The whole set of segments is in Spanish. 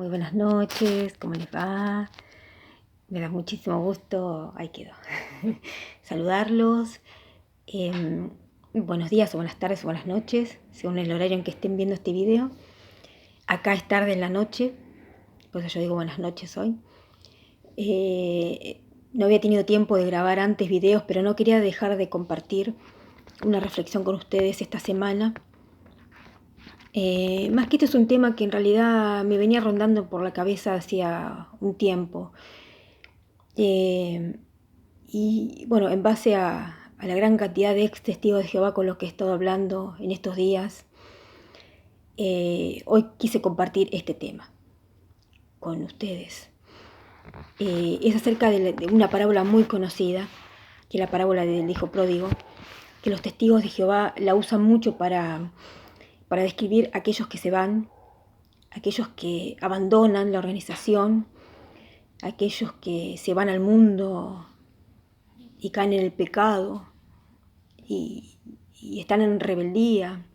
muy buenas noches, ¿cómo les va? Me da muchísimo gusto, ahí quedó, saludarlos. Buenos días o buenas tardes o buenas noches, según el horario en que estén viendo este video. Acá es tarde en la noche, por eso yo digo buenas noches hoy. No había tenido tiempo de grabar antes videos, pero no quería dejar de compartir una reflexión con ustedes esta semana. Más que esto es un tema que en realidad me venía rondando por la cabeza hacía un tiempo. Y bueno, en base a la gran cantidad de ex testigos de Jehová con los que he estado hablando en estos días, hoy quise compartir este tema con ustedes. Es acerca de una parábola muy conocida, que es la parábola del hijo pródigo, que los testigos de Jehová la usan mucho para describir a aquellos que se van, aquellos que abandonan la organización, aquellos que se van al mundo y caen en el pecado y están en rebeldía,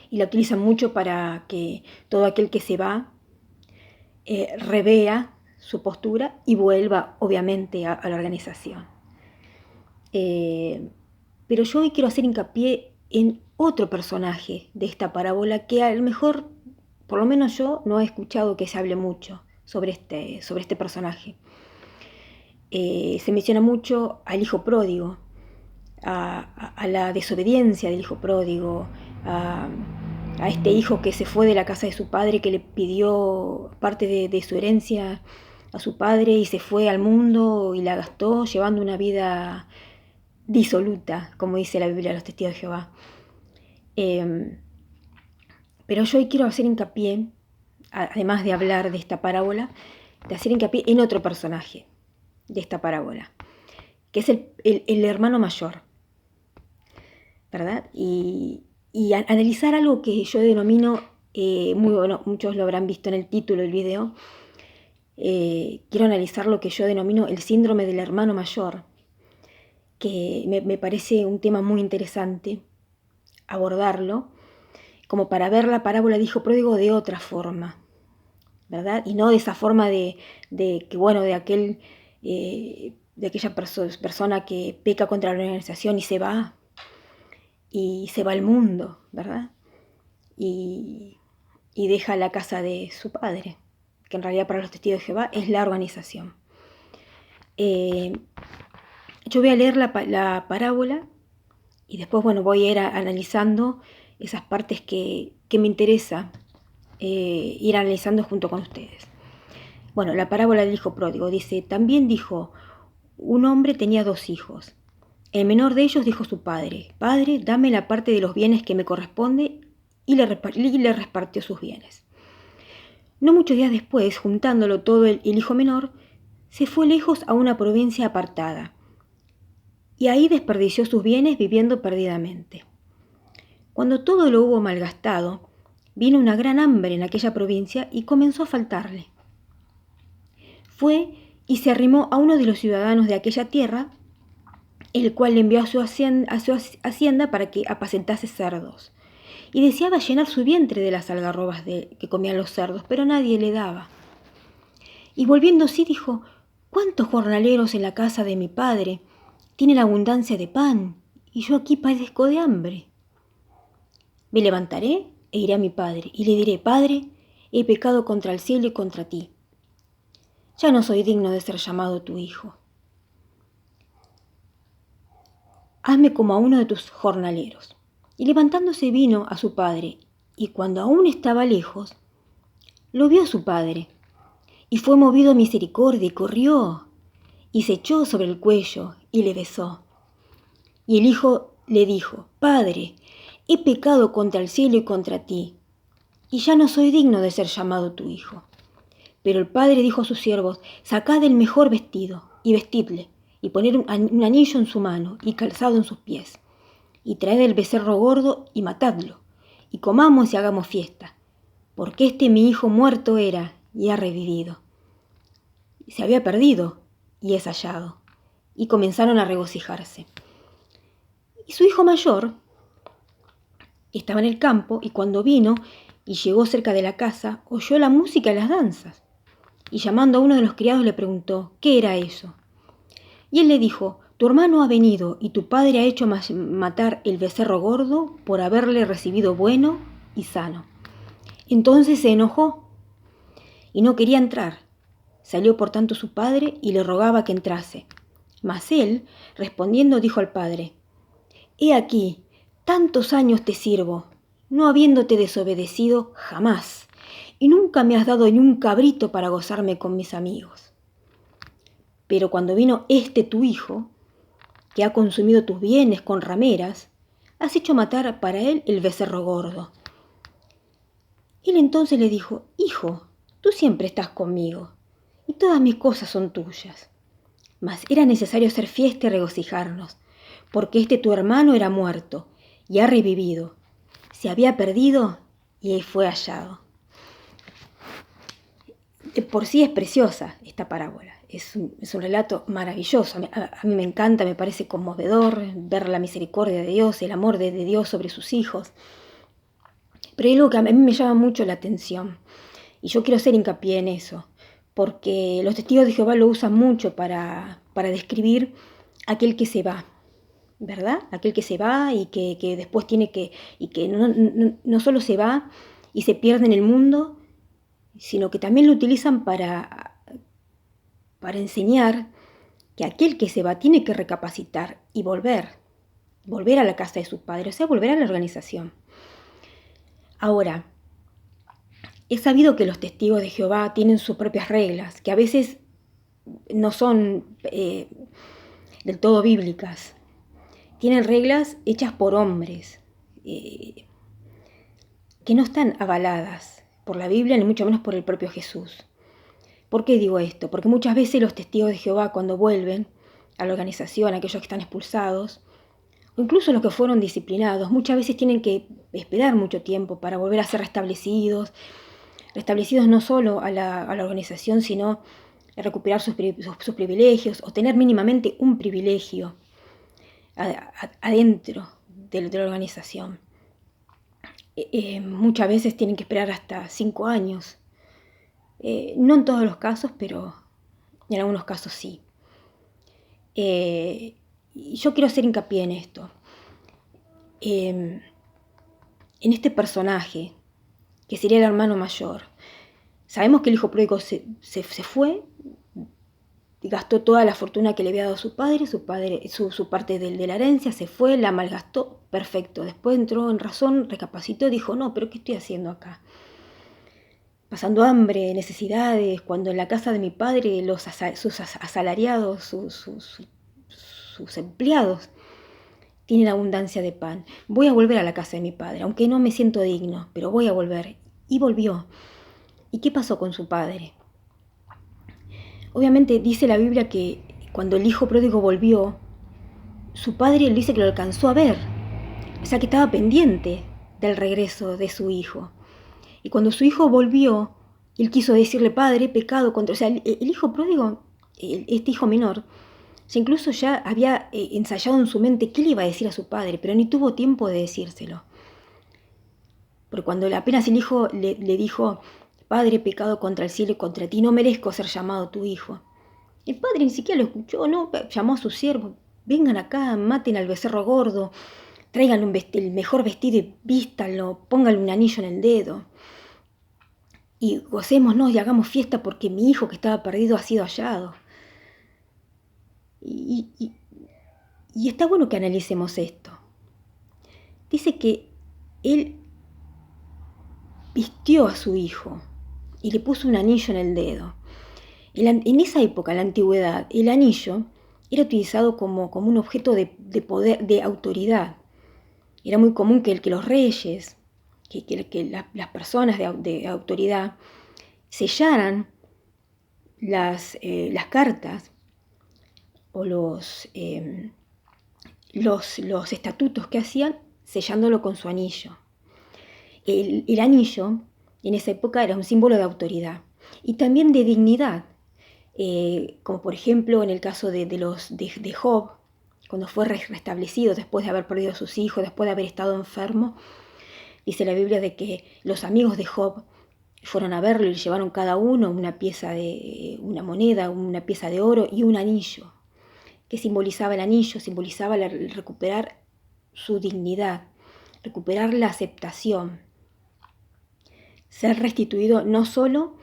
y la utilizan mucho para que todo aquel que se va revea su postura y vuelva obviamente a la organización. Pero yo hoy quiero hacer hincapié en otro personaje de esta parábola que a lo mejor, por lo menos yo, no he escuchado que se hable mucho sobre este personaje. Se menciona mucho al hijo pródigo, a la desobediencia del hijo pródigo, a este hijo que se fue de la casa de su padre, que le pidió parte de su herencia a su padre y se fue al mundo y la gastó llevando una vida disoluta, como dice la Biblia de los Testigos de Jehová. Pero yo hoy quiero hacer hincapié, además de hablar de esta parábola, de hacer hincapié en otro personaje de esta parábola, que es el hermano mayor, ¿verdad? Y analizar algo que yo denomino, muchos lo habrán visto en el título del video, quiero analizar lo que yo denomino el síndrome del hermano mayor, que me parece un tema muy interesante abordarlo, como para ver la parábola del hijo pródigo de otra forma, ¿verdad? Y no de esa forma de aquella persona que peca contra la organización y se va al mundo, ¿verdad? Y deja la casa de su padre, que en realidad para los testigos de Jehová es la organización. Yo voy a leer la parábola y después, voy a ir analizando esas partes que me interesa ir analizando junto con ustedes. La parábola del hijo pródigo dice: también dijo, un hombre tenía 2 hijos. El menor de ellos dijo a su padre: Padre, dame la parte de los bienes que me corresponde, y le repartió sus bienes. No muchos días después, juntándolo todo, el hijo menor se fue lejos a una provincia apartada, y ahí desperdició sus bienes viviendo perdidamente. Cuando todo lo hubo malgastado, vino una gran hambre en aquella provincia y comenzó a faltarle. Fue y se arrimó a uno de los ciudadanos de aquella tierra, el cual le envió a su hacienda para que apacentase cerdos, y deseaba llenar su vientre de las algarrobas que comían los cerdos, pero nadie le daba. Y volviendo sí dijo: ¿cuántos jornaleros en la casa de mi padre tienen abundancia de pan, y yo aquí padezco de hambre? Me levantaré e iré a mi padre, y le diré: Padre, he pecado contra el cielo y contra ti. Ya no soy digno de ser llamado tu hijo. Hazme como a uno de tus jornaleros. Y levantándose vino a su padre, y cuando aún estaba lejos, lo vio su padre, y fue movido a misericordia, y corrió, y se echó sobre el cuello, y le besó. Y el hijo le dijo: Padre, he pecado contra el cielo y contra ti, y ya no soy digno de ser llamado tu hijo. Pero el padre dijo a sus siervos: Sacad el mejor vestido, y vestidle, y poned un anillo en su mano, y calzado en sus pies, y traed el becerro gordo, y matadlo, y comamos y hagamos fiesta, porque este mi hijo muerto era, y ha revivido. Se había perdido, y es hallado. Y comenzaron a regocijarse. Y su hijo mayor estaba en el campo, y cuando vino, y llegó cerca de la casa, oyó la música y las danzas. Y llamando a uno de los criados le preguntó, ¿qué era eso? Y él le dijo, tu hermano ha venido y tu padre ha hecho matar el becerro gordo por haberle recibido bueno y sano. Entonces se enojó y no quería entrar. Salió por tanto su padre y le rogaba que entrase. Mas él, respondiendo, dijo al padre, he aquí, tantos años te sirvo, no habiéndote desobedecido jamás, y nunca me has dado ni un cabrito para gozarme con mis amigos. Pero cuando vino este tu hijo, que ha consumido tus bienes con rameras, has hecho matar para él el becerro gordo. Él entonces le dijo, hijo, tú siempre estás conmigo, y todas mis cosas son tuyas. Mas era necesario hacer fiesta y regocijarnos, porque este tu hermano era muerto, y ha revivido. Se había perdido, y fue hallado. De por sí es preciosa esta parábola. Es un relato maravilloso. A mí me encanta, me parece conmovedor ver la misericordia de Dios, el amor de Dios sobre sus hijos. Pero hay algo que a mí me llama mucho la atención. Y yo quiero hacer hincapié en eso. Porque los testigos de Jehová lo usan mucho para describir aquel que se va. ¿Verdad? Aquel que se va y que después tiene que... Y que no solo se va y se pierde en el mundo, sino que también lo utilizan para enseñar que aquel que se va tiene que recapacitar y volver a la casa de su padre, o sea, volver a la organización. Ahora, he sabido que los testigos de Jehová tienen sus propias reglas, que a veces no son del todo bíblicas. Tienen reglas hechas por hombres, que no están avaladas por la Biblia, ni mucho menos por el propio Jesús. ¿Por qué digo esto? Porque muchas veces los testigos de Jehová, cuando vuelven a la organización, aquellos que están expulsados, o incluso los que fueron disciplinados, muchas veces tienen que esperar mucho tiempo para volver a ser restablecidos no solo a la organización, sino a recuperar sus privilegios, o tener mínimamente un privilegio adentro de la organización. Muchas veces tienen que esperar hasta 5 años. No en todos los casos, pero en algunos casos sí. Y yo quiero hacer hincapié en esto. En este personaje, que sería el hermano mayor. Sabemos que el hijo pródigo se fue, gastó toda la fortuna que le había dado su padre, su parte de la herencia, se fue, la malgastó, perfecto. Después entró en razón, recapacitó y dijo, no, pero ¿qué estoy haciendo acá? Pasando hambre, necesidades, cuando en la casa de mi padre sus asalariados, sus empleados tienen abundancia de pan. Voy a volver a la casa de mi padre, aunque no me siento digno, pero voy a volver. Y volvió. ¿Y qué pasó con su padre? Obviamente dice la Biblia que cuando el hijo pródigo volvió, su padre le dice que lo alcanzó a ver. O sea que estaba pendiente del regreso de su hijo. Y cuando su hijo volvió, él quiso decirle, padre, pecado contra... O sea, el hijo pródigo, este hijo menor, incluso ya había ensayado en su mente qué le iba a decir a su padre, pero ni tuvo tiempo de decírselo. Porque cuando apenas el hijo le dijo, padre, pecado contra el cielo y contra ti, no merezco ser llamado tu hijo. El padre ni siquiera lo escuchó, no, llamó a sus siervos, vengan acá, maten al becerro gordo, tráiganle el mejor vestido y vístanlo, pónganle un anillo en el dedo. Y gocémonos y hagamos fiesta porque mi hijo que estaba perdido ha sido hallado. Y está bueno que analicemos esto. Dice que él vistió a su hijo y le puso un anillo en el dedo. En esa época, en la antigüedad, el anillo era utilizado como un objeto de poder, de autoridad. Era muy común que los reyes, que las personas de autoridad sellaran las cartas o los estatutos que hacían, sellándolo con su anillo. El anillo en esa época era un símbolo de autoridad y también de dignidad, como por ejemplo en el caso de Job, cuando fue restablecido después de haber perdido a sus hijos, después de haber estado enfermo. Dice la Biblia de que los amigos de Job fueron a verlo y le llevaron cada uno una moneda, una pieza de oro y un anillo. ¿Qué simbolizaba el anillo? Simbolizaba el recuperar su dignidad, recuperar la aceptación, ser restituido no solo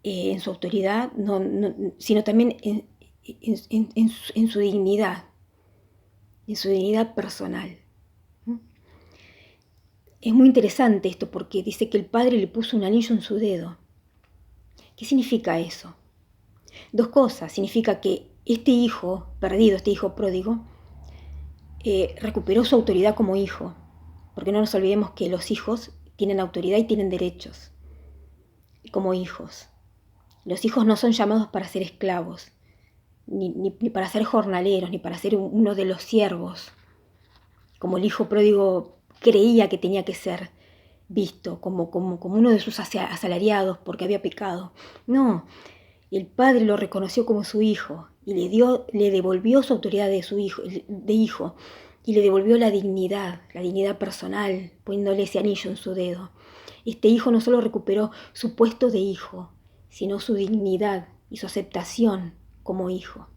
en su autoridad, sino también en su dignidad, en su dignidad personal. Es muy interesante esto porque dice que el padre le puso un anillo en su dedo. ¿Qué significa eso? Dos cosas. Significa que este hijo perdido, este hijo pródigo, recuperó su autoridad como hijo. Porque no nos olvidemos que los hijos tienen autoridad y tienen derechos como hijos. Los hijos no son llamados para ser esclavos, ni para ser jornaleros, ni para ser uno de los siervos, como el hijo pródigo creía que tenía que ser visto, como uno de sus asalariados porque había pecado. No, el padre lo reconoció como su hijo y le devolvió su autoridad de hijo, y le devolvió la dignidad personal, poniéndole ese anillo en su dedo. Este hijo no solo recuperó su puesto de hijo, sino su dignidad y su aceptación como hijo.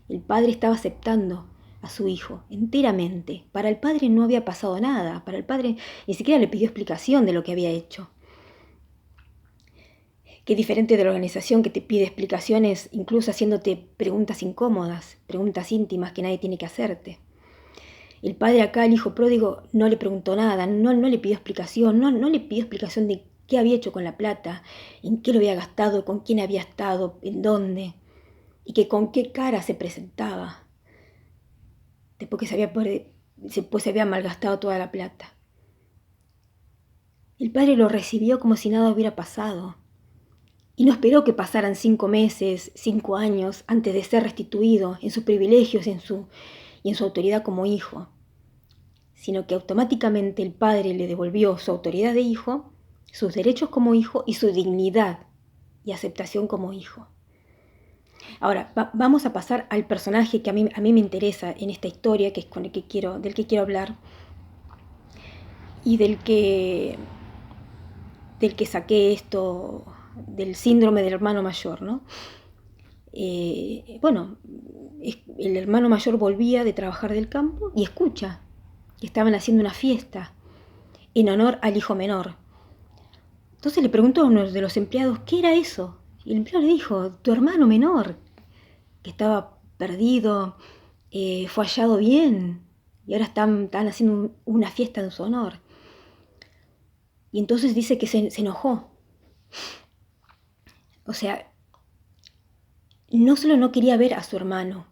El padre estaba aceptando a su hijo enteramente. Para el padre no había pasado nada, para el padre ni siquiera le pidió explicación de lo que había hecho. Qué diferente de la organización que te pide explicaciones, incluso haciéndote preguntas incómodas, preguntas íntimas que nadie tiene que hacerte. El padre acá, el hijo pródigo, no le preguntó nada, no le pidió explicación, no le pidió explicación de qué había hecho con la plata, en qué lo había gastado, con quién había estado, en dónde, y que con qué cara se presentaba, después se había malgastado toda la plata. El padre lo recibió como si nada hubiera pasado, y no esperó que pasaran 5 meses, 5 años, antes de ser restituido en sus privilegios y en su autoridad como hijo, sino que automáticamente el padre le devolvió su autoridad de hijo, sus derechos como hijo y su dignidad y aceptación como hijo. Ahora, vamos a pasar al personaje que a mí me interesa en esta historia, que es del que quiero hablar, y del que saqué esto del síndrome del hermano mayor, ¿no? El hermano mayor volvía de trabajar del campo y escucha que estaban haciendo una fiesta en honor al hijo menor. Entonces le preguntó a uno de los empleados, ¿qué era eso? Y el empleado le dijo, tu hermano menor, que estaba perdido, fue hallado bien, y ahora están haciendo una fiesta en su honor. Y entonces dice que se enojó. O sea, no solo no quería ver a su hermano,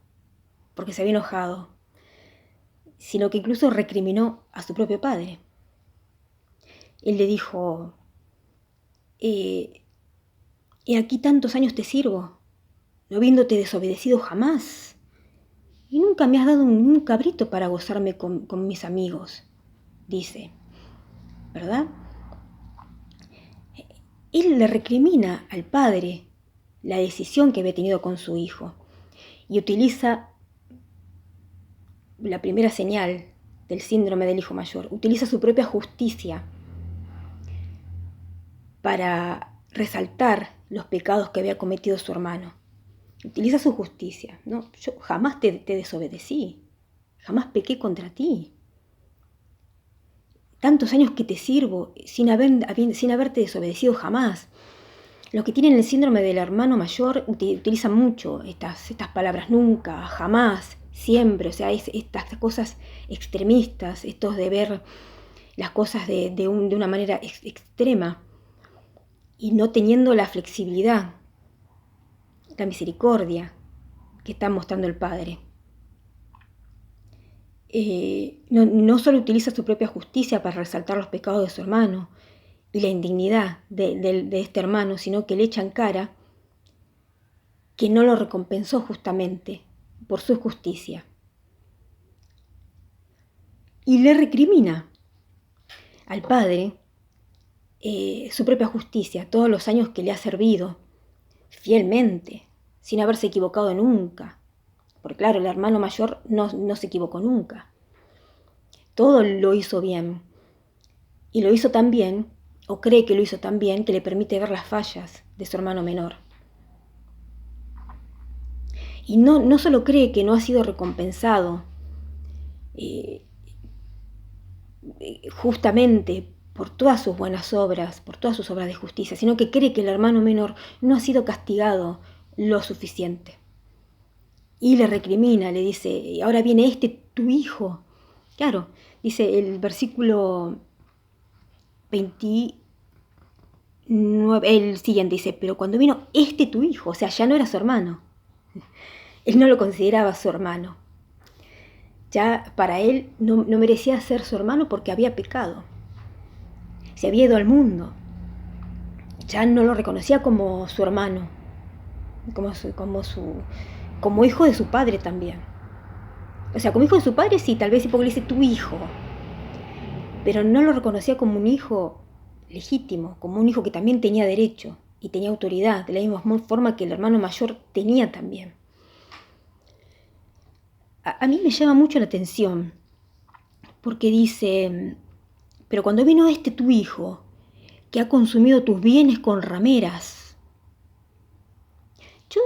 porque se había enojado, sino que incluso recriminó a su propio padre. Él le dijo, he aquí tantos años te sirvo, no habiéndote desobedecido jamás, y nunca me has dado un cabrito para gozarme con mis amigos, dice, ¿verdad? Él le recrimina al padre la decisión que había tenido con su hijo y utiliza la primera señal del síndrome del hijo mayor, utiliza su propia justicia para resaltar los pecados que había cometido su hermano. Utiliza su justicia, ¿no? Yo jamás te desobedecí, jamás pequé contra ti. Tantos años que te sirvo sin haberte desobedecido jamás. Los que tienen el síndrome del hermano mayor utilizan mucho estas palabras, nunca, jamás, siempre. O sea, estas cosas extremistas, estos de ver las cosas de una manera extrema y no teniendo la flexibilidad, la misericordia que está mostrando el Padre. No solo utiliza su propia justicia para resaltar los pecados de su hermano y la indignidad de este hermano, sino que le echa en cara que no lo recompensó justamente por su justicia. Y le recrimina al padre su propia justicia, todos los años que le ha servido fielmente, sin haberse equivocado nunca. Porque claro, el hermano mayor no se equivocó nunca. Todo lo hizo bien. Y lo hizo tan bien, o cree que lo hizo tan bien, que le permite ver las fallas de su hermano menor. Y no solo cree que no ha sido recompensado eh, justamente por todas sus buenas obras, por todas sus obras de justicia, sino que cree que el hermano menor no ha sido castigado lo suficiente. Y le recrimina, le dice, ahora viene tu hijo. Claro, dice el versículo 29, el siguiente dice, pero cuando vino tu hijo, o sea, ya no era su hermano. Él no lo consideraba su hermano. Ya para él no merecía ser su hermano porque había pecado. Se había ido al mundo. Ya no lo reconocía como su hermano, como hijo de su padre también. O sea, como hijo de su padre sí, tal vez sí porque le dice tu hijo, pero no lo reconocía como un hijo legítimo, como un hijo que también tenía derecho y tenía autoridad, de la misma forma que el hermano mayor tenía también. A mí me llama mucho la atención, porque dice, pero cuando vino tu hijo, que ha consumido tus bienes con rameras. Yo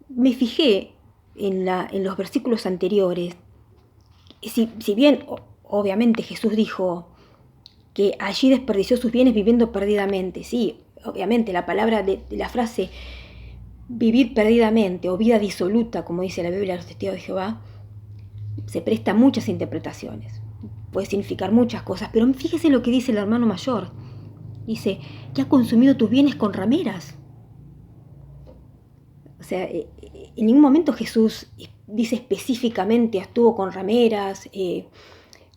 me fijé en los versículos anteriores, si bien obviamente Jesús dijo que allí desperdició sus bienes viviendo perdidamente, sí, obviamente la palabra de la frase vivir perdidamente o vida disoluta, como dice la Biblia de los Testigos de Jehová, se presta a muchas interpretaciones, puede significar muchas cosas, pero fíjese lo que dice el hermano mayor, dice que ha consumido tus bienes con rameras. O sea, en ningún momento Jesús dice específicamente estuvo con rameras,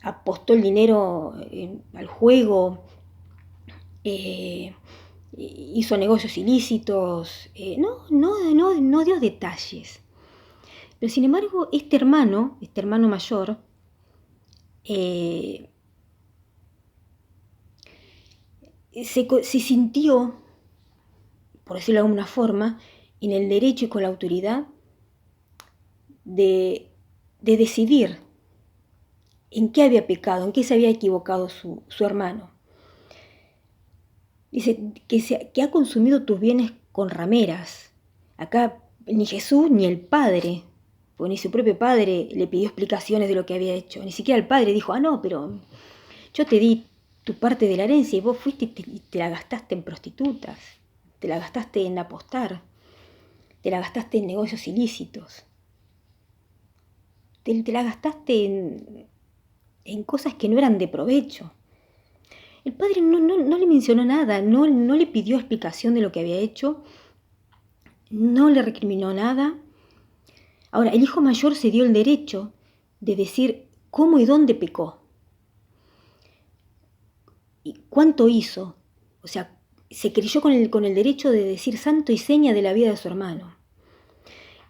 apostó el dinero al juego, hizo negocios ilícitos, no dio detalles. Pero sin embargo, este hermano mayor, se sintió, por decirlo de alguna forma, en el derecho y con la autoridad de decidir en qué había pecado, en qué se había equivocado su hermano. Dice que ha consumido tus bienes con rameras. Acá ni Jesús ni el Padre, porque ni su propio Padre le pidió explicaciones de lo que había hecho. Ni siquiera el Padre dijo, no, pero yo te di tu parte de la herencia y vos fuiste y te la gastaste en prostitutas, te la gastaste en apostar, te la gastaste en negocios ilícitos, te la gastaste en cosas que no eran de provecho. El padre no le mencionó nada, no le pidió explicación de lo que había hecho, no le recriminó nada. Ahora, el hijo mayor se dio el derecho de decir cómo y dónde pecó. Y cuánto hizo. O sea, se creyó con el derecho de decir santo y seña de la vida de su hermano.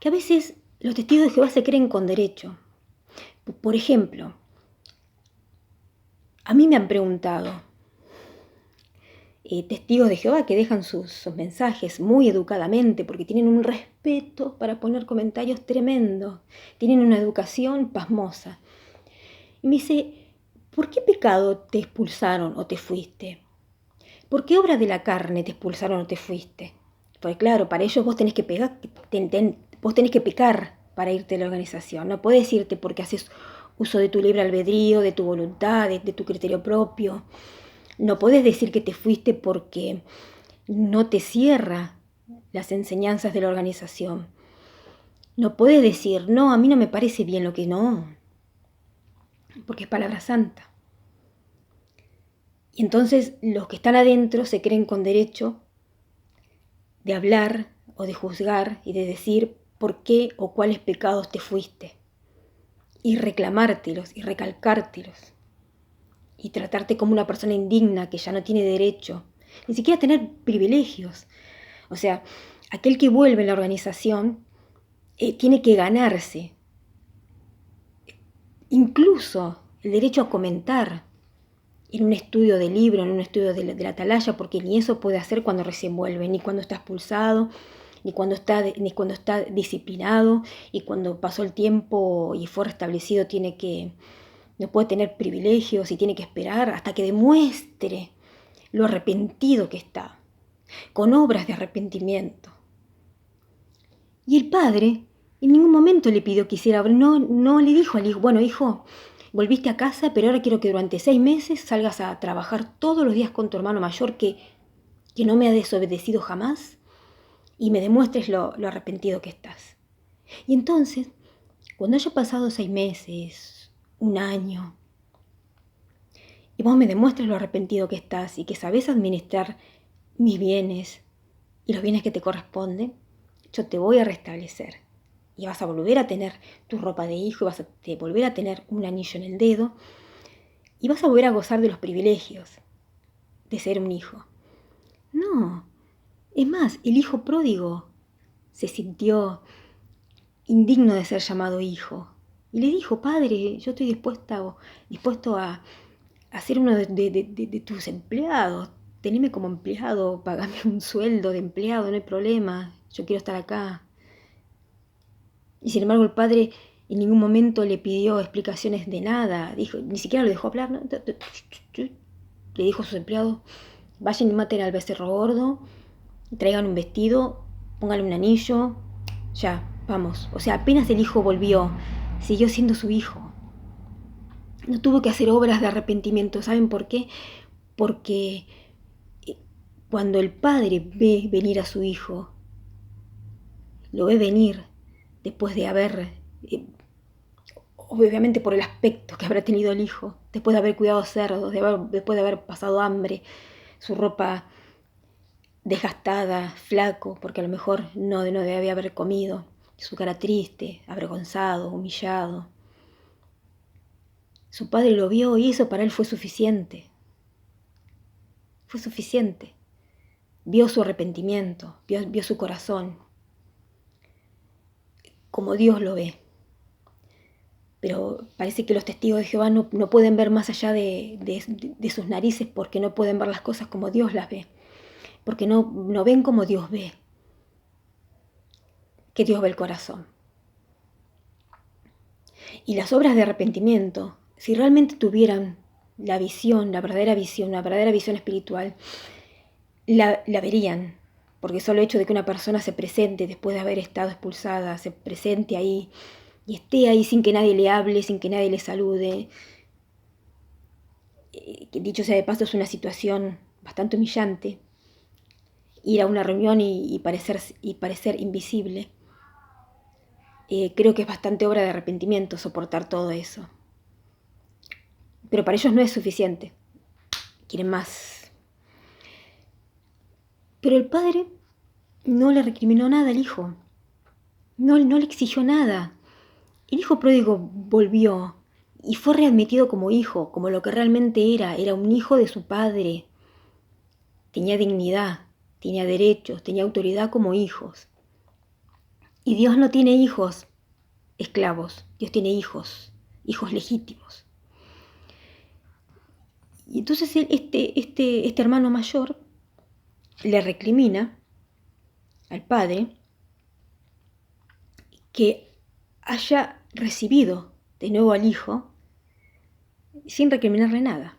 Que a veces los testigos de Jehová se creen con derecho. Por ejemplo, a mí me han preguntado testigos de Jehová que dejan sus mensajes muy educadamente porque tienen un respeto para poner comentarios tremendo, tienen una educación pasmosa. Y me dice, ¿por qué pecado te expulsaron o te fuiste? ¿Por qué obra de la carne te expulsaron o te fuiste? Porque claro, para ellos vos tenés que pecar para irte a la organización. No podés irte porque haces uso de tu libre albedrío, de tu voluntad, de tu criterio propio. No podés decir que te fuiste porque no te cierra las enseñanzas de la organización. No podés decir, no, a mí no me parece bien lo que no, porque es palabra santa. Y entonces los que están adentro se creen con derecho de hablar o de juzgar y de decir por qué o cuáles pecados te fuiste. Y reclamártelos y recalcártelos. Y tratarte como una persona indigna que ya no tiene derecho, ni siquiera tener privilegios. O sea, aquel que vuelve a la organización tiene que ganarse incluso el derecho a comentar en un estudio de libro, en un estudio de la atalaya, porque ni eso puede hacer cuando recién vuelve, ni cuando está expulsado, ni cuando está disciplinado, y cuando pasó el tiempo y fue restablecido no puede tener privilegios y tiene que esperar hasta que demuestre lo arrepentido que está, con obras de arrepentimiento. Y el padre en ningún momento le pidió que hiciera, no le dijo al hijo, bueno, hijo, volviste a casa, pero ahora quiero que durante 6 meses salgas a trabajar todos los días con tu hermano mayor que no me ha desobedecido jamás y me demuestres lo arrepentido que estás. Y entonces, cuando haya pasado 6 meses, 1 año, y vos me demuestres lo arrepentido que estás y que sabés administrar mis bienes y los bienes que te corresponden, yo te voy a restablecer. Y vas a volver a tener tu ropa de hijo, y vas a volver a tener un anillo en el dedo, y vas a volver a gozar de los privilegios de ser un hijo. No, es más, el hijo pródigo se sintió indigno de ser llamado hijo. Y le dijo, padre, yo estoy dispuesto a ser uno de tus empleados. Teneme como empleado, pagame un sueldo de empleado, no hay problema. Yo quiero estar acá. Y sin embargo el padre en ningún momento le pidió explicaciones de nada. Ni siquiera lo dejó hablar. ¿No? Le dijo a sus empleados, vayan y maten al becerro gordo, traigan un vestido, pónganle un anillo, ya, vamos. O sea, apenas el hijo volvió, siguió siendo su hijo. No tuvo que hacer obras de arrepentimiento. ¿Saben por qué? Porque cuando el padre ve venir a su hijo, lo ve venir después de haber, obviamente por el aspecto que habrá tenido el hijo, después de haber cuidado cerdos, después de haber pasado hambre, su ropa desgastada, flaco, porque a lo mejor no debía haber comido, su cara triste, avergonzado, humillado. Su padre lo vio y eso para él fue suficiente. Fue suficiente. Vio su arrepentimiento, vio su corazón, como Dios lo ve. Pero parece que los testigos de Jehová no pueden ver más allá de sus narices porque no pueden ver las cosas como Dios las ve. Porque no ven como Dios ve. Que Dios ve el corazón. Y las obras de arrepentimiento, si realmente tuvieran la visión, la verdadera visión espiritual, la verían. Porque solo el hecho de que una persona se presente después de haber estado expulsada, se presente ahí y esté ahí sin que nadie le hable, sin que nadie le salude, que dicho sea de paso es una situación bastante humillante, ir a una reunión y parecer invisible. Creo que es bastante obra de arrepentimiento soportar todo eso. Pero para ellos no es suficiente. Quieren más. Pero el padre no le recriminó nada al hijo. No le exigió nada. El hijo pródigo volvió y fue readmitido como hijo, como lo que realmente era. Era un hijo de su padre. Tenía dignidad, tenía derechos, tenía autoridad como hijos. Y Dios no tiene hijos esclavos. Dios tiene hijos legítimos. Y entonces este hermano mayor le recrimina al padre que haya recibido de nuevo al hijo sin recriminarle nada.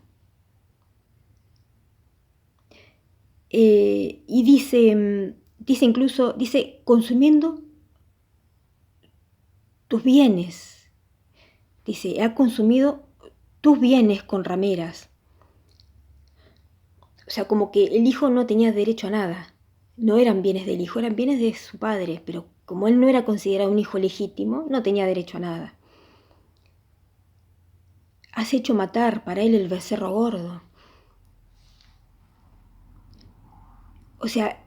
Y dice consumiendo tus bienes. Dice, ha consumido tus bienes con rameras. O sea, como que el hijo no tenía derecho a nada. No eran bienes del hijo, eran bienes de su padre, pero como él no era considerado un hijo legítimo, no tenía derecho a nada. Has hecho matar para él el becerro gordo. O sea,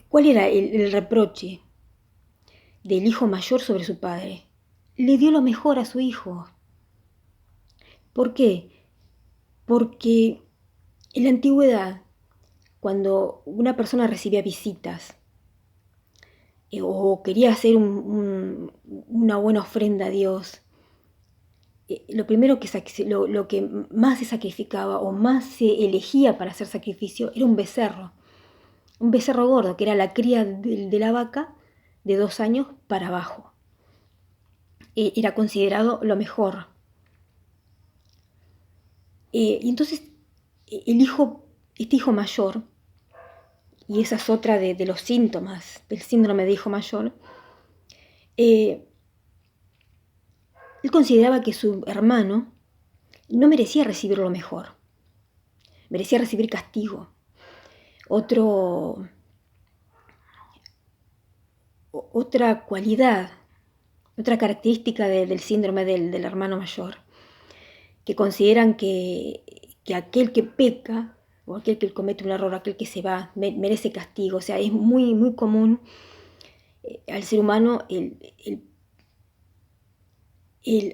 ¿cuál era el reproche del hijo mayor sobre su padre? Le dio lo mejor a su hijo. ¿Por qué? Porque en la antigüedad, cuando una persona recibía visitas o quería hacer una buena ofrenda a Dios, lo primero lo que más se sacrificaba o más se elegía para hacer sacrificio era un becerro gordo, que era la cría de la vaca de 2 años para abajo. Era considerado lo mejor. Y entonces este hijo mayor, y esa es otra de los síntomas del síndrome de hijo mayor, él consideraba que su hermano no merecía recibir lo mejor, merecía recibir castigo. Otra cualidad, otra característica del síndrome del hermano mayor, que consideran que aquel que peca o aquel que comete un error, aquel que se va, merece castigo. O sea, es muy, muy común al ser humano el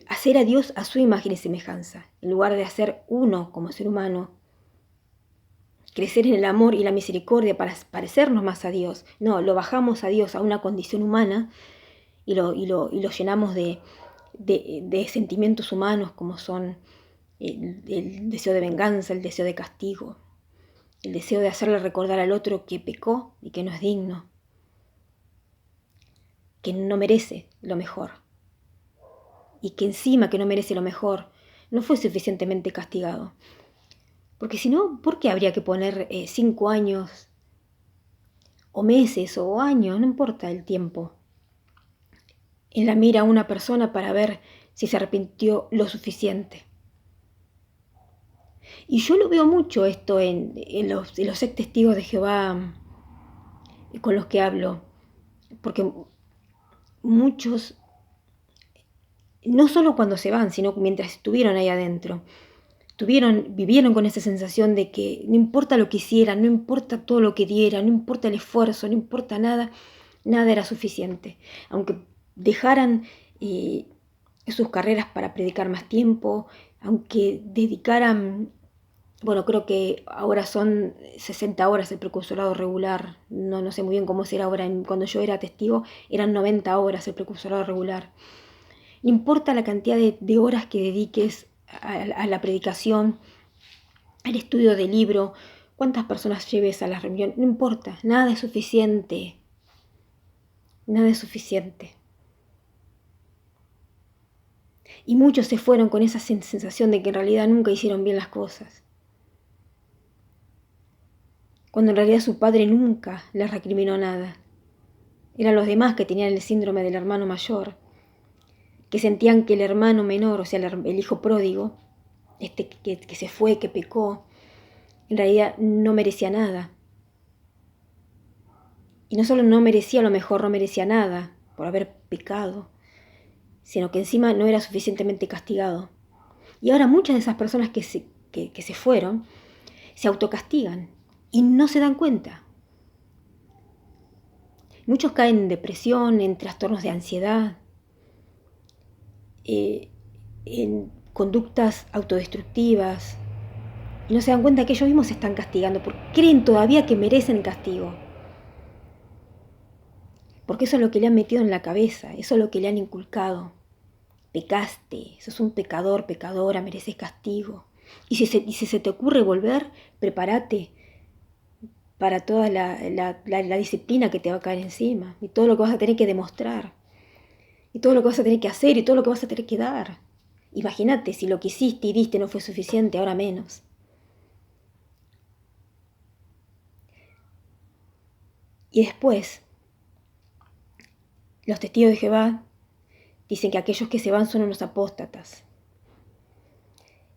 hacer a Dios a su imagen y semejanza, en lugar de hacer uno como ser humano, crecer en el amor y la misericordia para parecernos más a Dios. No, lo bajamos a Dios a una condición humana y lo llenamos de sentimientos humanos como son el deseo de venganza, el deseo de castigo, el deseo de hacerle recordar al otro que pecó y que no es digno, que no merece lo mejor, y que encima que no merece lo mejor no fue suficientemente castigado. Porque si no, ¿por qué habría que poner 5 años o meses o años, no importa el tiempo, en la mira a una persona para ver si se arrepintió lo suficiente? Y yo lo veo mucho esto en los ex testigos de Jehová con los que hablo, porque muchos, no solo cuando se van, sino mientras estuvieron ahí adentro, vivieron con esa sensación de que no importa lo que hicieran, no importa todo lo que dieran, no importa el esfuerzo, no importa nada, nada era suficiente. Aunque dejaran sus carreras para predicar más tiempo, aunque dedicaran, bueno, creo que ahora son 60 horas el precursorado regular, no sé muy bien cómo será ahora, cuando yo era testigo eran 90 horas el precursorado regular. No importa la cantidad de horas que dediques a la predicación, al estudio del libro, cuántas personas lleves a la reunión, no importa, nada es suficiente. Nada es suficiente. Y muchos se fueron con esa sensación de que en realidad nunca hicieron bien las cosas, cuando en realidad su padre nunca les recriminó nada. Eran los demás que tenían el síndrome del hermano mayor, que sentían que el hermano menor, o sea, el hijo pródigo, que se fue, que pecó, en realidad no merecía nada. Y no solo no merecía lo mejor, no merecía nada por haber pecado, sino que encima no era suficientemente castigado. Y ahora muchas de esas personas que se fueron se autocastigan y no se dan cuenta. Muchos caen en depresión, en trastornos de ansiedad, en conductas autodestructivas, y no se dan cuenta que ellos mismos se están castigando porque creen todavía que merecen castigo. Porque eso es lo que le han metido en la cabeza, eso es lo que le han inculcado. Pecaste, sos un pecador, pecadora, mereces castigo. Y si se te ocurre volver, prepárate para toda la disciplina que te va a caer encima, y todo lo que vas a tener que demostrar, y todo lo que vas a tener que hacer, y todo lo que vas a tener que dar. Imagínate, si lo que hiciste y diste no fue suficiente, ahora menos. Y después, los testigos de Jehová dicen que aquellos que se van son unos apóstatas.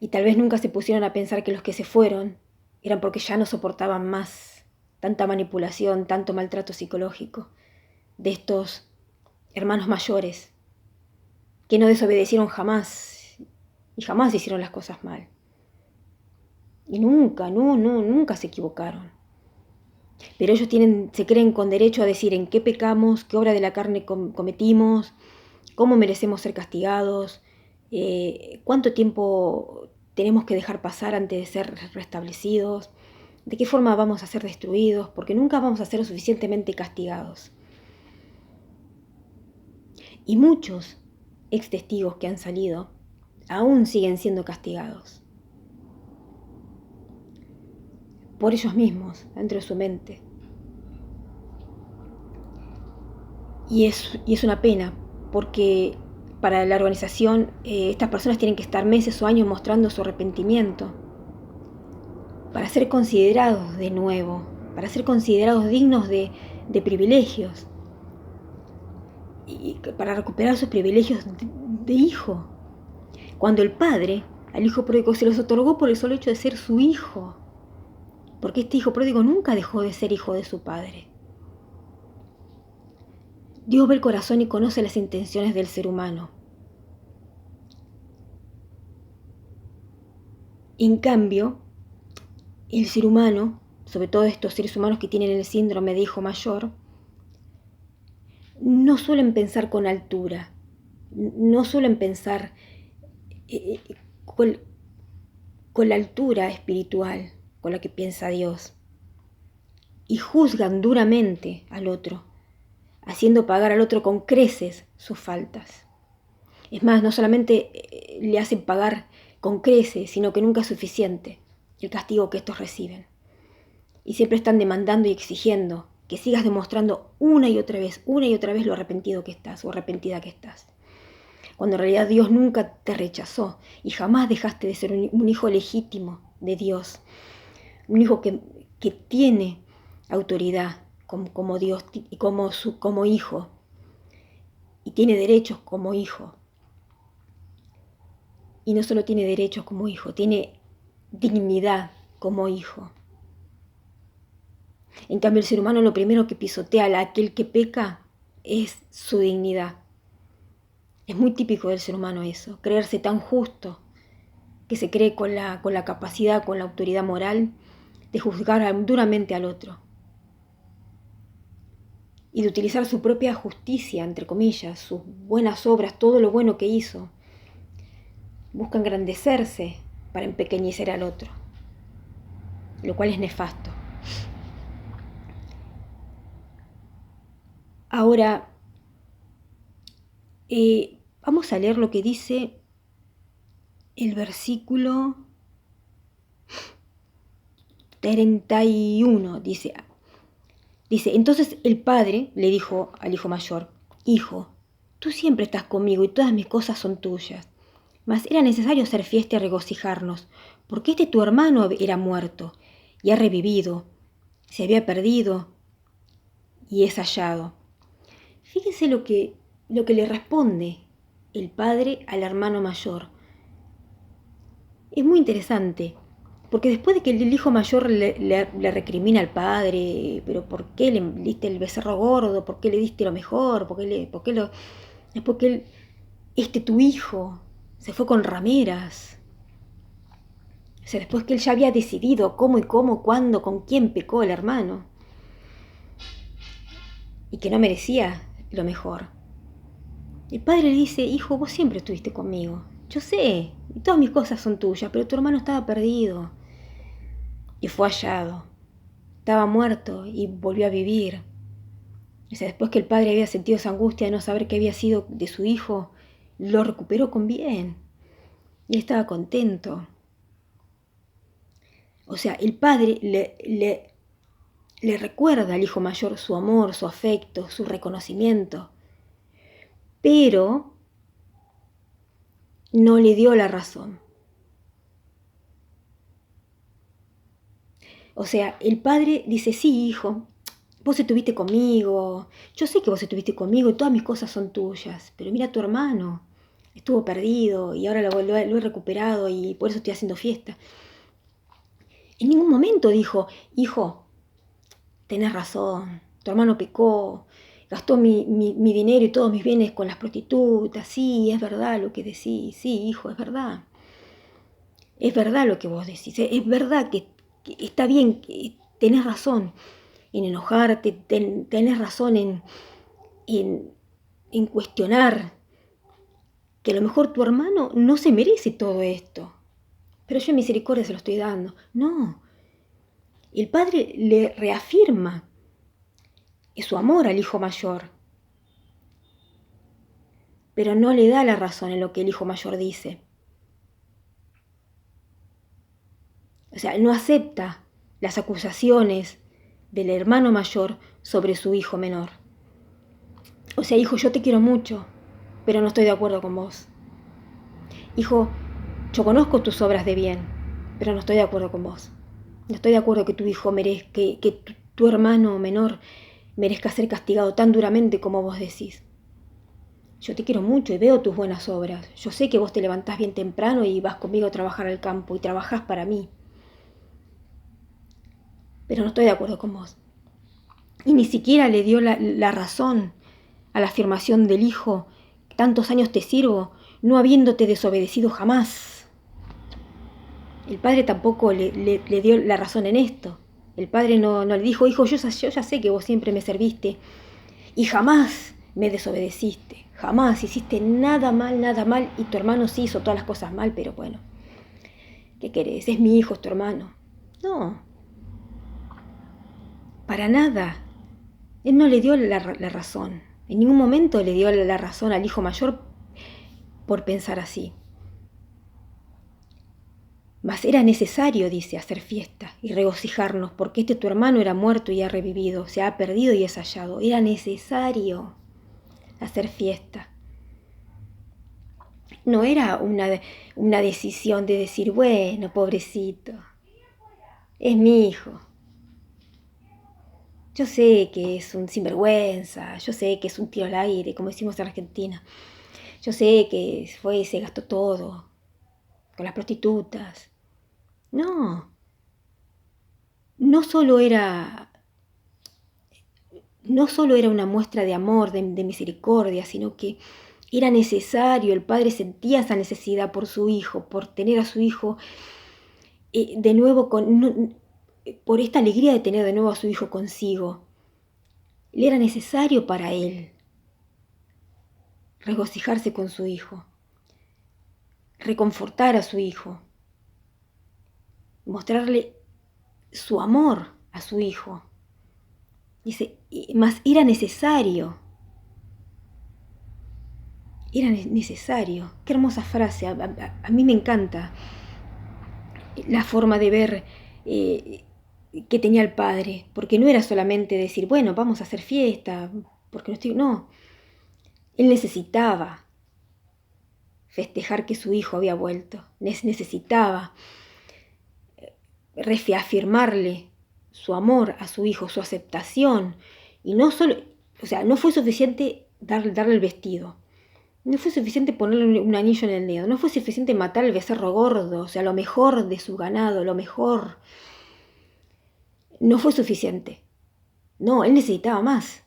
Y tal vez nunca se pusieron a pensar que los que se fueron eran porque ya no soportaban más tanta manipulación, tanto maltrato psicológico de estos hermanos mayores que no desobedecieron jamás y jamás hicieron las cosas mal. Y nunca se equivocaron. Pero ellos se creen con derecho a decir en qué pecamos, qué obra de la carne cometimos, cómo merecemos ser castigados, cuánto tiempo tenemos que dejar pasar antes de ser restablecidos, de qué forma vamos a ser destruidos, porque nunca vamos a ser suficientemente castigados. Y muchos ex testigos que han salido aún siguen siendo castigados por ellos mismos, dentro de su mente. Y es una pena, porque para la organización estas personas tienen que estar meses o años mostrando su arrepentimiento, para ser considerados de nuevo, para ser considerados dignos de privilegios, y para recuperar sus privilegios de hijo. Cuando el padre al hijo pródigo se los otorgó por el solo hecho de ser su hijo, porque este hijo pródigo nunca dejó de ser hijo de su padre. Dios ve el corazón y conoce las intenciones del ser humano. En cambio, el ser humano, sobre todo estos seres humanos que tienen el síndrome de hijo mayor, no suelen pensar con altura, no suelen pensar con la altura espiritual con la que piensa Dios, y juzgan duramente al otro, haciendo pagar al otro con creces sus faltas. Es más, no solamente le hacen pagar con creces, sino que nunca es suficiente el castigo que estos reciben. Y siempre están demandando y exigiendo que sigas demostrando una y otra vez lo arrepentido que estás o arrepentida que estás. Cuando en realidad Dios nunca te rechazó y jamás dejaste de ser un hijo legítimo de Dios. Un hijo que tiene autoridad como Dios y como hijo. Y tiene derechos como hijo. Y no solo tiene derechos como hijo, tiene dignidad como hijo. En cambio, el ser humano lo primero que pisotea a aquel que peca es su dignidad. Es muy típico del ser humano eso, creerse tan justo, que se cree con la capacidad, con la autoridad moral de juzgar duramente al otro. Y de utilizar su propia justicia, entre comillas, sus buenas obras, todo lo bueno que hizo. Busca engrandecerse para empequeñecer al otro, lo cual es nefasto. Ahora, vamos a leer lo que dice el versículo 31. Dice, entonces el padre le dijo al hijo mayor: Hijo, tú siempre estás conmigo y todas mis cosas son tuyas. Mas era necesario hacer fiesta y regocijarnos, porque tu hermano era muerto y ha revivido, se había perdido y es hallado. Fíjense lo que le responde el padre al hermano mayor. Es muy interesante, porque después de que el hijo mayor le recrimina al padre, pero ¿por qué le diste el becerro gordo? ¿Por qué le diste lo mejor? Es porque tu hijo se fue con rameras. O sea, después que él ya había decidido cómo, cuándo, con quién pecó el hermano. Y que no merecía lo mejor. El padre le dice: Hijo, vos siempre estuviste conmigo. Yo sé, y todas mis cosas son tuyas, pero tu hermano estaba perdido. Y fue hallado. Estaba muerto y volvió a vivir. O sea, después que el padre había sentido esa angustia de no saber qué había sido de su hijo, lo recuperó con bien. Y él estaba contento. O sea, el padre le recuerda al hijo mayor su amor, su afecto, su reconocimiento. Pero no le dio la razón. O sea, el padre dice: Sí, hijo, vos estuviste conmigo, yo sé que vos estuviste conmigo y todas mis cosas son tuyas, pero mira, tu hermano estuvo perdido y ahora lo he recuperado y por eso estoy haciendo fiesta. En ningún momento dijo: Hijo, tenés razón, tu hermano pecó, gastó mi dinero y todos mis bienes con las prostitutas. Sí, es verdad lo que decís. Sí, hijo, es verdad. Es verdad lo que vos decís. Es verdad que está bien, que tenés razón en enojarte, tenés razón en cuestionar que a lo mejor tu hermano no se merece todo esto. Pero yo en misericordia se lo estoy dando. No. El padre le reafirma su amor al hijo mayor, pero no le da la razón en lo que el hijo mayor dice. O sea, no acepta las acusaciones del hermano mayor sobre su hijo menor. O sea, hijo, yo te quiero mucho, pero no estoy de acuerdo con vos. Hijo, yo conozco tus obras de bien, pero no estoy de acuerdo con vos. No estoy de acuerdo que tu hijo merezca, que tu hermano menor merezca ser castigado tan duramente como vos decís. Yo te quiero mucho y veo tus buenas obras. Yo sé que vos te levantás bien temprano y vas conmigo a trabajar al campo y trabajás para mí. Pero no estoy de acuerdo con vos. Y ni siquiera le dio la razón a la afirmación del hijo: tantos años te sirvo, no habiéndote desobedecido jamás. El padre tampoco le dio la razón en esto. El padre no le dijo: hijo, yo ya sé que vos siempre me serviste y jamás me desobedeciste, jamás hiciste nada mal, y tu hermano sí hizo todas las cosas mal, pero bueno, ¿qué querés? Es mi hijo, es tu hermano. No, para nada. Él no le dio la razón. En ningún momento le dio la razón al hijo mayor por pensar así. Mas era necesario, dice, hacer fiesta y regocijarnos, porque tu hermano era muerto y ha revivido, se ha perdido y es hallado. Era necesario hacer fiesta. No era una decisión de decir: bueno, pobrecito, es mi hijo. Yo sé que es un sinvergüenza, yo sé que es un tiro al aire, como decimos en Argentina. Yo sé que fue y se gastó todo con las prostitutas. No, no solo era una muestra de amor, de misericordia, sino que era necesario. El padre sentía esa necesidad por su hijo, por tener a su hijo de nuevo, por esta alegría de tener de nuevo a su hijo consigo. Le era necesario para él regocijarse con su hijo, reconfortar a su hijo, mostrarle su amor a su hijo. Dice, mas era necesario. Era necesario. Qué hermosa frase. A mí me encanta la forma de ver que tenía el padre, porque no era solamente decir: bueno, vamos a hacer fiesta, porque no estoy... No, él necesitaba festejar que su hijo había vuelto, necesitaba reafirmarle su amor a su hijo, su aceptación, y no solo, o sea, no fue suficiente darle el vestido, no fue suficiente ponerle un anillo en el dedo, no fue suficiente matar al becerro gordo, o sea, lo mejor de su ganado, lo mejor. No fue suficiente. No, él necesitaba más.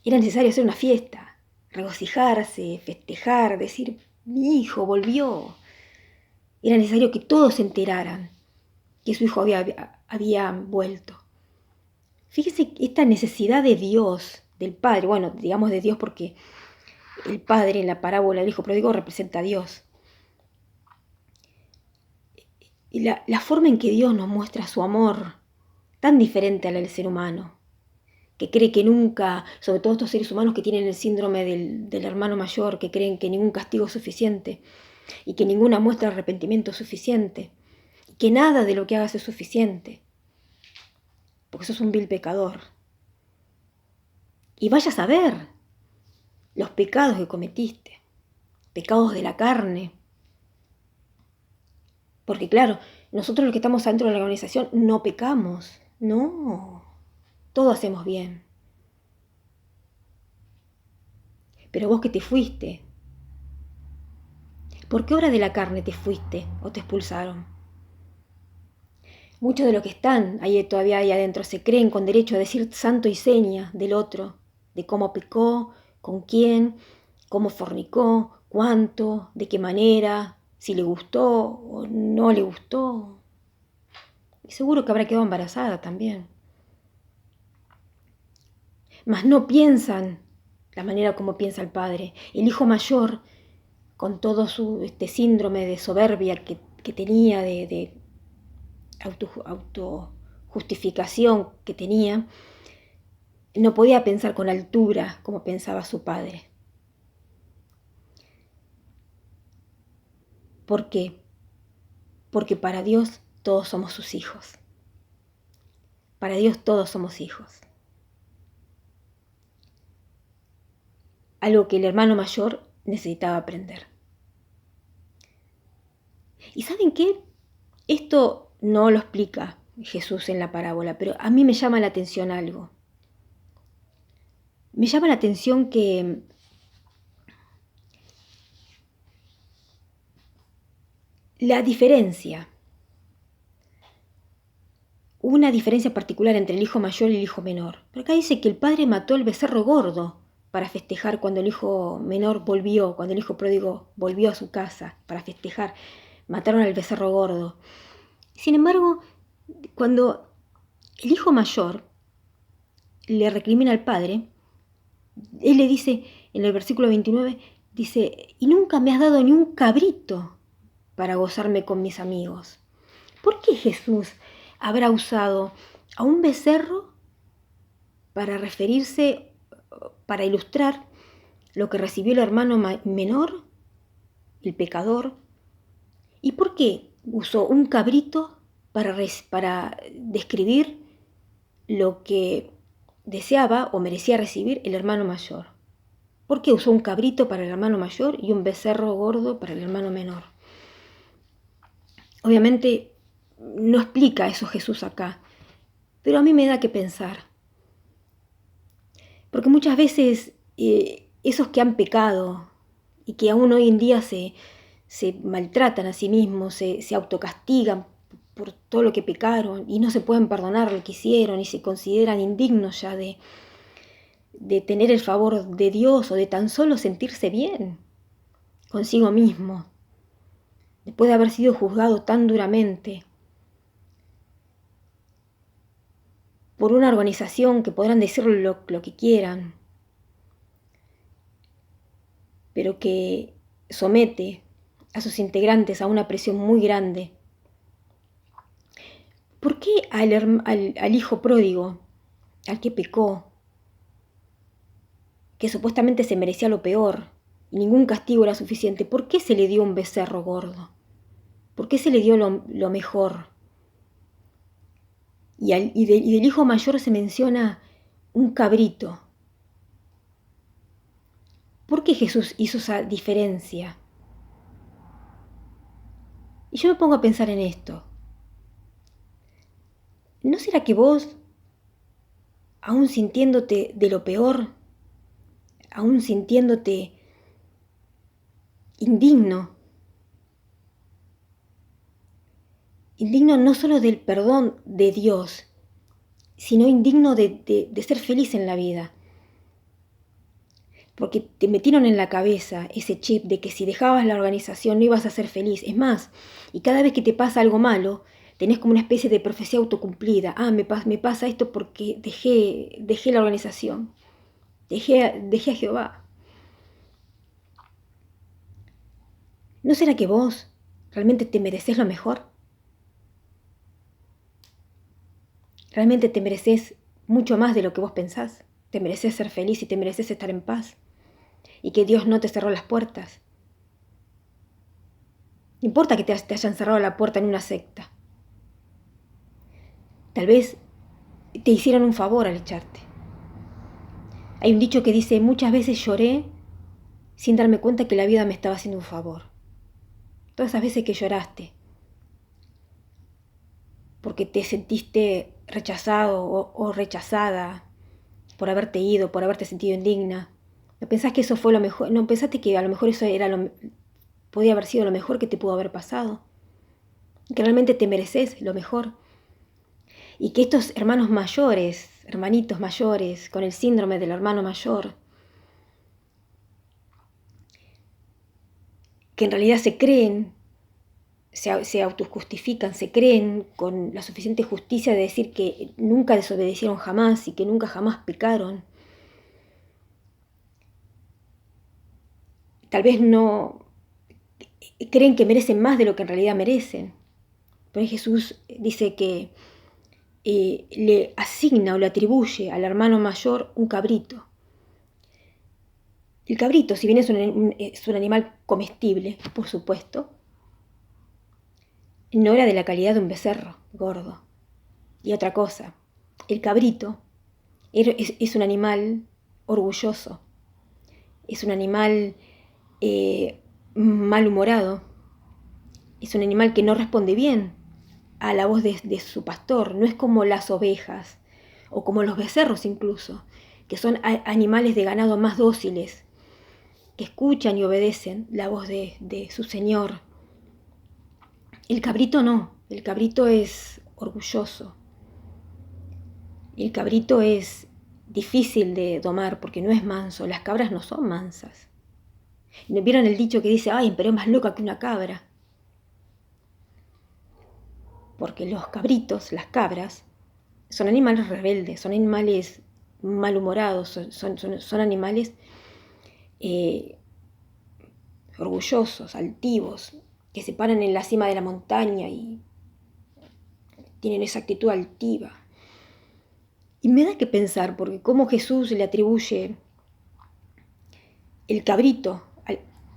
Era necesario hacer una fiesta, regocijarse, festejar, decir: mi hijo volvió. Era necesario que todos se enteraran que su hijo había vuelto. Fíjese esta necesidad de Dios, del Padre, bueno, digamos de Dios porque el Padre en la parábola del Hijo Pródigo representa a Dios. Y la forma en que Dios nos muestra su amor, tan diferente a la del ser humano, que cree que nunca, sobre todo estos seres humanos que tienen el síndrome del hermano mayor, que creen que ningún castigo es suficiente y que ninguna muestra de arrepentimiento es suficiente, y que nada de lo que hagas es suficiente, porque sos un vil pecador. Y vayas a ver los pecados que cometiste, pecados de la carne. Porque claro, nosotros los que estamos dentro de la organización no pecamos, no, todo hacemos bien. Pero vos que te fuiste, ¿por qué obra de la carne te fuiste o te expulsaron? Muchos de los que están ahí todavía ahí adentro se creen con derecho a decir santo y seña del otro, de cómo pecó, con quién, cómo fornicó, cuánto, de qué manera, si le gustó o no le gustó. Y seguro que habrá quedado embarazada también. Mas no piensan la manera como piensa el padre. El hijo mayor, con todo su síndrome de soberbia que tenía, de autojustificación que tenía, no podía pensar con altura como pensaba su padre. ¿Por qué? Porque para Dios todos somos sus hijos. Para Dios todos somos hijos. Algo que el hermano mayor necesitaba aprender. ¿Y saben qué? Esto no lo explica Jesús en la parábola, pero a mí me llama la atención algo. Me llama la atención que la diferencia, una diferencia particular entre el hijo mayor y el hijo menor. Pero acá dice que el padre mató el becerro gordo para festejar cuando el hijo menor volvió, cuando el hijo pródigo volvió a su casa para festejar. Mataron al becerro gordo. Sin embargo, cuando el hijo mayor le recrimina al padre, él le dice, en el versículo 29, dice, y nunca me has dado ni un cabrito para gozarme con mis amigos. ¿Por qué Jesús habrá usado a un becerro para referirse, para ilustrar lo que recibió el hermano menor, el pecador? ¿Y por qué usó un cabrito para describir lo que deseaba o merecía recibir el hermano mayor? ¿Por qué usó un cabrito para el hermano mayor y un becerro gordo para el hermano menor? Obviamente no explica eso Jesús acá, pero a mí me da que pensar. Porque muchas veces esos que han pecado y que aún hoy en día se maltratan a sí mismos, se autocastigan por todo lo que pecaron y no se pueden perdonar lo que hicieron y se consideran indignos ya de tener el favor de Dios o de tan solo sentirse bien consigo mismo, después de haber sido juzgado tan duramente por una organización que podrán decir lo que quieran, pero que somete a sus integrantes a una presión muy grande. ¿Por qué al hijo pródigo, al que pecó, que supuestamente se merecía lo peor y ningún castigo era suficiente, por qué se le dio un becerro gordo? ¿Por qué se le dio lo mejor? Y del hijo mayor se menciona un cabrito. ¿Por qué Jesús hizo esa diferencia? Y yo me pongo a pensar en esto. ¿No será que vos, aún sintiéndote de lo peor, aún sintiéndote indigno no solo del perdón de Dios, sino indigno de ser feliz en la vida? Porque te metieron en la cabeza ese chip de que si dejabas la organización no ibas a ser feliz. Es más, y cada vez que te pasa algo malo, tenés como una especie de profecía autocumplida. Me pasa esto porque dejé la organización, dejé a Jehová. ¿No será que vos realmente te mereces lo mejor? ¿Realmente te mereces mucho más de lo que vos pensás? ¿Te mereces ser feliz y te mereces estar en paz? Y que Dios no te cerró las puertas. No importa que te hayan cerrado la puerta en una secta. Tal vez te hicieron un favor al echarte. Hay un dicho que dice, muchas veces lloré sin darme cuenta que la vida me estaba haciendo un favor. Todas esas veces que lloraste, porque te sentiste rechazado o rechazada por haberte ido, por haberte sentido indigna. ¿No pensás que eso fue lo mejor? ¿No pensaste que a lo mejor eso podía haber sido lo mejor que te pudo haber pasado? Que realmente te mereces lo mejor. Y que estos hermanos mayores, hermanitos mayores, con el síndrome del hermano mayor, que en realidad se creen, se autojustifican, se creen con la suficiente justicia de decir que nunca desobedecieron jamás y que nunca jamás pecaron. Tal vez no creen que merecen más de lo que en realidad merecen. Pero Jesús dice que le asigna o le atribuye al hermano mayor un cabrito. El cabrito, si bien es un animal comestible, por supuesto, no era de la calidad de un becerro gordo. Y otra cosa, el cabrito es un animal orgulloso, es un animal malhumorado, es un animal que no responde bien a la voz de su pastor. No es como las ovejas o como los becerros incluso, que son animales de ganado más dóciles, que escuchan y obedecen la voz de su Señor. El cabrito no, el cabrito es orgulloso. El cabrito es difícil de domar porque no es manso. Las cabras no son mansas. ¿No vieron el dicho que dice, ay, pero es más loca que una cabra? Porque los cabritos, las cabras, son animales rebeldes, son animales malhumorados, son animales orgullosos, altivos, que se paran en la cima de la montaña y tienen esa actitud altiva. Y me da que pensar, porque cómo Jesús le atribuye el cabrito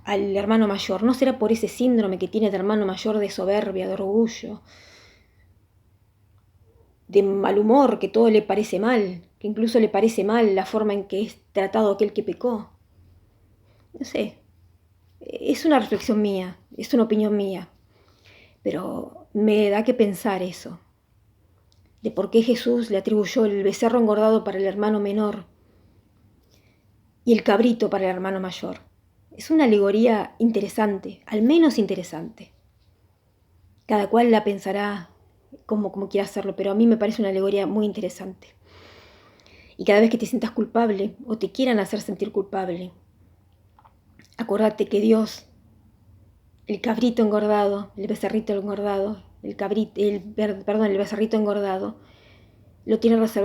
al hermano mayor. ¿No será por ese síndrome que tiene de hermano mayor de soberbia, de orgullo, de mal humor, que todo le parece mal, que incluso le parece mal la forma en que es tratado aquel que pecó? No sé, es una reflexión mía, es una opinión mía, pero me da que pensar eso, de por qué Jesús le atribuyó el becerro engordado para el hermano menor y el cabrito para el hermano mayor. Es una alegoría interesante, al menos interesante. Cada cual la pensará como quiera hacerlo, pero a mí me parece una alegoría muy interesante. Y cada vez que te sientas culpable o te quieran hacer sentir culpable, acuérdate que Dios, el cabrito engordado, el becerrito engordado, el becerrito engordado, lo tiene reservado